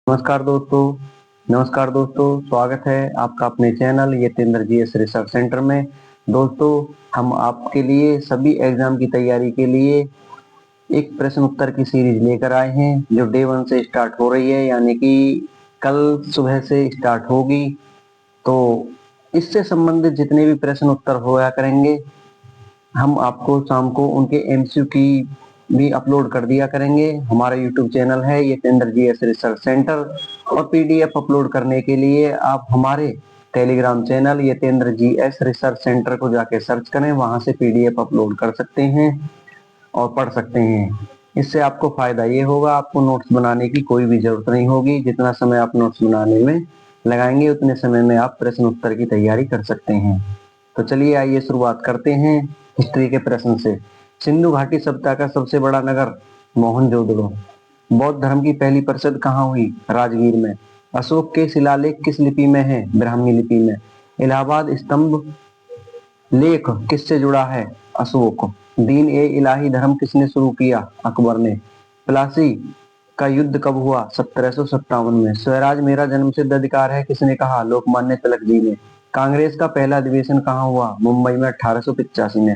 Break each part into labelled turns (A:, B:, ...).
A: नमस्कार दोस्तों, स्वागत है आपका अपने channel Yatendra GS research centre में। दोस्तों, हम आपके लिए सभी एग्जाम की तैयारी के लिए एक प्रश्न उत्तर की सीरीज लेकर आए हैं जो डे 1 से स्टार्ट हो रही है, यानी कि कल सुबह से स्टार्ट होगी। तो इससे संबंधित जितने भी प्रश्न उत्तर होया करेंगे, हम आपको शाम को उनके एमसीक्यू की भी अपलोड कर दिया करेंगे। हमारा यूट्यूब चैनल है यतेंद्र जीएस रिसर्च सेंटर, और पीडीएफ अपलोड करने के लिए आप हमारे Telegram channel Yatendra GS research centre को जाके सर्च करें, वहां से पीडीएफ अपलोड कर सकते हैं और पढ़ सकते हैं। इससे आपको फायदा ये होगा, आपको नोट्स बनाने की कोई भी जरूरत नहीं होगी। जितना समय आप नोट्स बनाने में लगाएंगे उतने समय में आप प्रश्न उत्तर की तैयारी कर सकते हैं। तो चलिए आइए शुरुआत करते हैं हिस्ट्री के प्रश्न से। सिंधु घाटी सभ्यता का सबसे बड़ा नगर मोहनजोदड़ो। बौद्ध धर्म की पहली परिषद कहाँ हुई? राजगीर में। अशोक के शिलालेख किस लिपि में है? ब्राह्मी लिपि में। इलाहाबाद स्तंभ लेख किससे जुड़ा है? अशोक। दीन ए इलाही धर्म किसने शुरू किया? अकबर ने। प्लासी का युद्ध कब हुआ? 1757 में। स्वराज मेरा जन्मसिद्ध अधिकार है किसने कहा? लोकमान्य तिलक जी ने। कांग्रेस का पहला अधिवेशन कहाँ हुआ? मुंबई में 1885 में।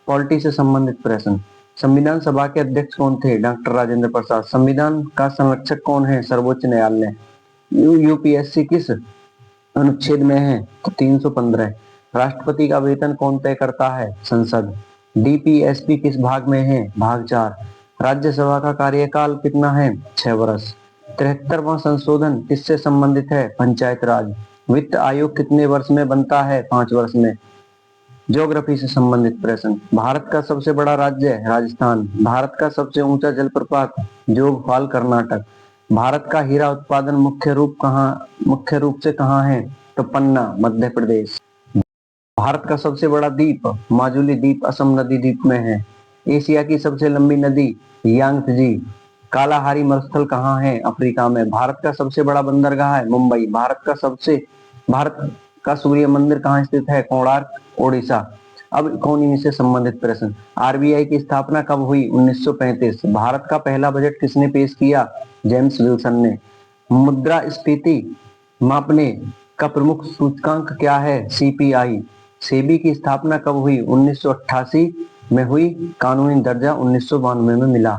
A: पॉलिटी से संबंधित प्रश्न। संविधान सभा के अध्यक्ष कौन थे? डॉक्टर राजेंद्र प्रसाद। संविधान का संरक्षक कौन है? सर्वोच्च न्यायालय। यूपीएससी किस अनुच्छेद में है? तो 315। राष्ट्रपति का वेतन कौन तय करता है? संसद। डीपीएसपी किस भाग में है? भाग 4। राज्यसभा का कार्यकाल कितना है? 6 वर्ष। 73वां संशोधन किससे संबंधित है? पंचायत राज। वित्त आयोग कितने वर्ष में बनता है? 5 वर्ष में। ज्योग्राफी से संबंधित प्रश्न। भारत का सबसे बड़ा राज्य है राजस्थान। भारत का सबसे ऊंचा जलप्रपात जोगफाल कर्नाटक। भारत का हीरा उत्पादन मुख्य रूप से कहाँ है? तो पन्ना मध्य प्रदेश। भारत का सबसे बड़ा द्वीप माजुली द्वीप असम नदी द्वीप में है। एशिया की सबसे लंबी नदी यांगत्जी। कालाहारी मरुस्थल कहाँ है? अफ्रीका में। भारत का सबसे बड़ा बंदरगाह है मुंबई। भारत का सूर्य मंदिर कहाँ स्थित है? कोणार्क, ओडिशा। अब इकोनॉमी से संबंधित प्रश्न। आरबीआई की स्थापना कब हुई? 1935। भारत का पहला बजट किसने पेश किया? जेम्स विल्सन ने। मुद्रास्फीति मापने का प्रमुख सूचकांक क्या है? सीपीआई। सेबी की स्थापना कब हुई? 1988 में हुई। कानूनी दर्जा 1992 में मिला।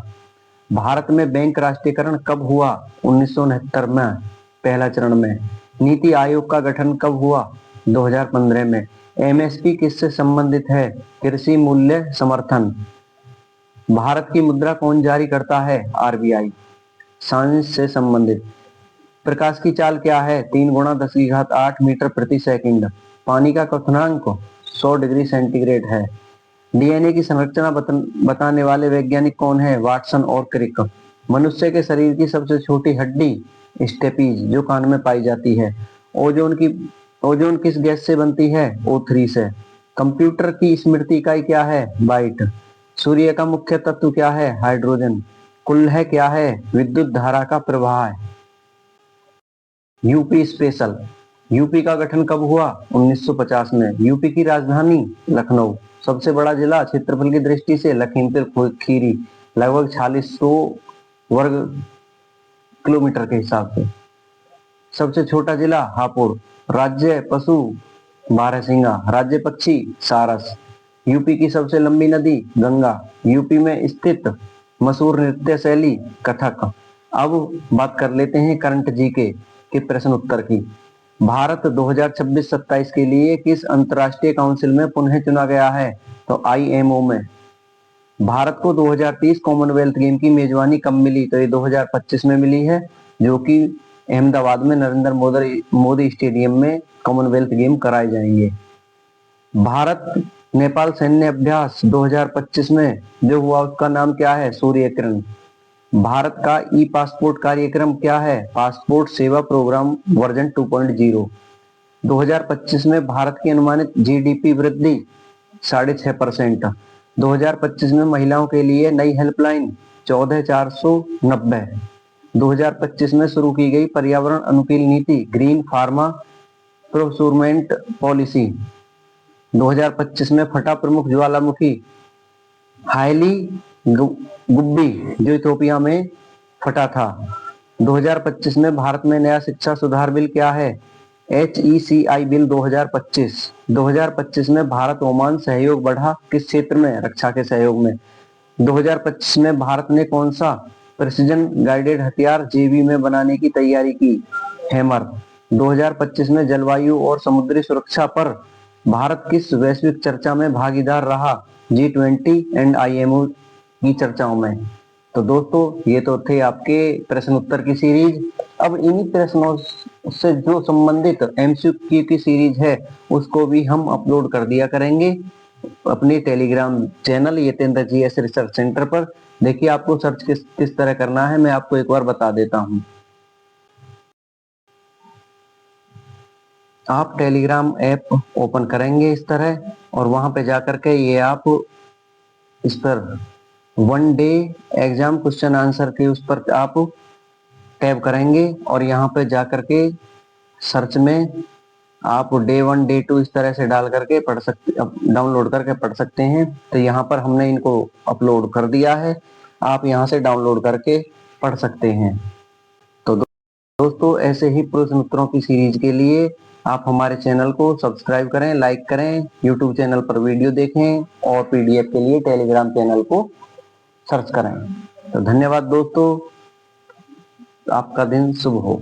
A: भारत में बैंक राष्ट्रीयकरण कब हुआ? 1969 में, पहला चरण में। नीति आयोग का गठन कब हुआ? 2015 में। एमएसपी किससे संबंधित है? कृषि मूल्य समर्थन। भारत की मुद्रा कौन जारी करता है? आरबीआई। साइंस से संबंधित। प्रकाश की चाल क्या है? 3 गुणा 10 की घात 8 मीटर प्रति सेकंड। पानी का क्वथनांक 100 डिग्री सेंटीग्रेड है। डीएनए की संरचना बताने वाले वैज्ञानिक कौन है? वाटसन और क्रिक। मनुष्य के शरीर की सबसे छोटी हड्डी स्टेपीज जो कान में पाई जाती है। ओजोन किस गैस से बनती है? O3 से। कंप्यूटर की स्मृति इकाई क्या है? बाइट। सूर्य का मुख्य तत्व क्या है? हाइड्रोजन। कुल्ह क्या है? विद्युत धारा का प्रवाह है। UP special. यूपी का गठन कब हुआ? 1950 में। यूपी की राजधानी लखनऊ। सबसे बड़ा जिला क्षेत्रफल की दृष्टि से लखीमपुर खीरी, लगभग 4600 वर्ग किलोमीटर के हिसाब से। सबसे छोटा जिला हापुड़। राज्य पशु बारहसिंगा। राज्य पक्षी सारस। यूपी की सबसे लंबी नदी गंगा। यूपी में स्थित मशहूर नृत्य शैली कथक। अब बात कर लेते हैं करंट जीके के प्रश्न उत्तर की। भारत 2026-27 के लिए किस अंतरराष्ट्रीय काउंसिल में पुनः चुना गया है? तो आईएमओ में। भारत को 2030 कॉमनवेल्थ गेम की मेजबानी कब मिली? तो ये 2025 में मिली है, जो कि अहमदाबाद में नरेंद्र मोदी स्टेडियम में कॉमनवेल्थ गेम कराए जाएंगे। भारत नेपाल सैन्य अभ्यास 2025 में जो हुआ उसका नाम क्या है? सूर्य किरण। भारत का ई पासपोर्ट कार्यक्रम क्या है? पासपोर्ट सेवा प्रोग्राम वर्जन 2.0। 2025 में भारत की अनुमानित जीडीपी वृद्धि 6.5%। 2025 में महिलाओं के लिए नई हेल्पलाइन 14490। 2025 में शुरू की गई पर्यावरण अनुकूल नीति ग्रीन फार्मा प्रोक्योरमेंट पॉलिसी। 2025 में फटा प्रमुख ज्वालामुखी हाइली गुब्बी जो इथियोपिया में फटा था। 2025 में भारत में नया शिक्षा सुधार बिल क्या है? HECI bill 2025। 2025 में भारत ओमान सहयोग बढ़ा किस क्षेत्र में? रक्षा के सहयोग में। 2025 में भारत ने कौन सा प्रिसिजन गाइडेड हथियार JV में बनाने की तैयारी की? हैमर। 2025 में जलवायु और समुद्री सुरक्षा पर भारत किस वैश्विक चर्चा में भागीदार रहा? G20 एंड IMO की चर्चाओं में। तो दोस्तों ये तो थे आपके प्रश्न उत्तर की सीरीज। अब इन्हीं प्रश्नों से जो संबंधित MCQ की सीरीज है उसको भी हम अपलोड कर दिया करेंगे अपने Telegram channel Yatendra GS research centre पर। देखिए आपको सर्च किस तरह करना है मैं आपको एक बार बता देता हूं। आप टेलीग्राम ऐप ओपन करेंगे इस तरह और वहां पे जाकर के ये आप इस पर 1 डे एग्जाम क्वेश्चन आंसर के उस पर आप टैब करेंगे और यहाँ पे जाकर के सर्च में आप डे 1 डे 2 इस तरह से डाल करके पढ़ सकते, डाउनलोड करके पढ़ सकते हैं। तो यहाँ पर हमने इनको अपलोड कर दिया है, आप यहाँ से डाउनलोड करके पढ़ सकते हैं। तो दोस्तों ऐसे ही प्रश्न उत्तरों की सीरीज के लिए आप हमारे चैनल को सब्सक्राइब करें, लाइक करें, यूट्यूब चैनल पर वीडियो देखें और PDF के लिए टेलीग्राम चैनल को सर्च करें। तो धन्यवाद दोस्तों, आपका दिन शुभ हो।